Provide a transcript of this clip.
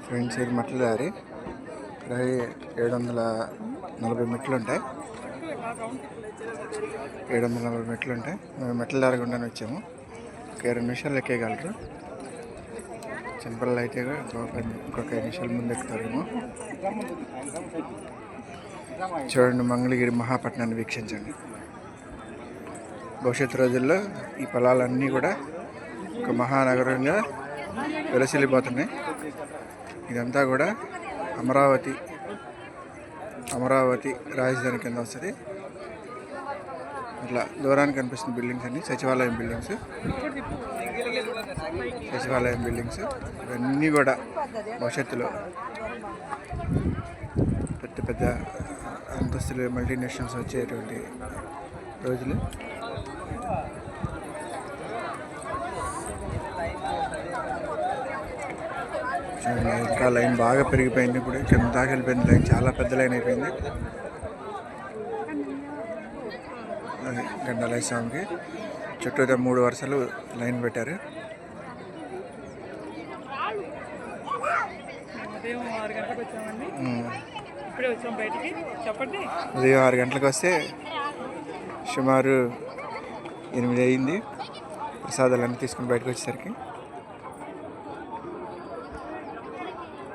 Friends, ఇది మట్ల దారి. ఇక్కడ 740 మెట్లు ఉంటాయి. 740 మెట్లు ఉంటాయి. మేము మెట్ల దారి గుండానే వచ్చాము. ఒక 2 నిమిషాలు ఎక్కేయగలరు. సింపుల్ అయితే ఇంకొక 5 నిమిషాలు ముందు ఎక్కుతారేమో. చూడండి, మంగళగిరి మహాపట్నాన్ని వీక్షించండి. భవిష్యత్తు రోజుల్లో ఈ పొలాలన్నీ కూడా ఒక మహానగరంగా వెలసిల్లిపోతున్నాయి. ఇదంతా కూడా అమరావతి రాజధాని కింద వస్తుంది. ఇట్లా దూరానికి కనిపిస్తున్న బిల్డింగ్స్ అన్ని సచివాలయం బిల్డింగ్స్ ఇవన్నీ కూడా భవిష్యత్తులో పెద్ద పెద్ద అంతస్తులు మల్టీనేషనల్స్ వచ్చేటువంటి రోజులు. ఇంకా లైన్ బాగా పెరిగిపోయింది. ఇప్పుడు కింద దాకా వెళ్ళిపోయింది. లైన్ చాలా పెద్ద లైన్ అయిపోయింది. అది గండాలయ స్వామికి చుట్టూతో 3 వరుసలు లైన్ పెట్టారు. ఉదయం 6 గంటలకు వస్తే సుమారు 8 అయింది. ప్రసాదాలన్నీ తీసుకుని బయటకు వచ్చేసరికి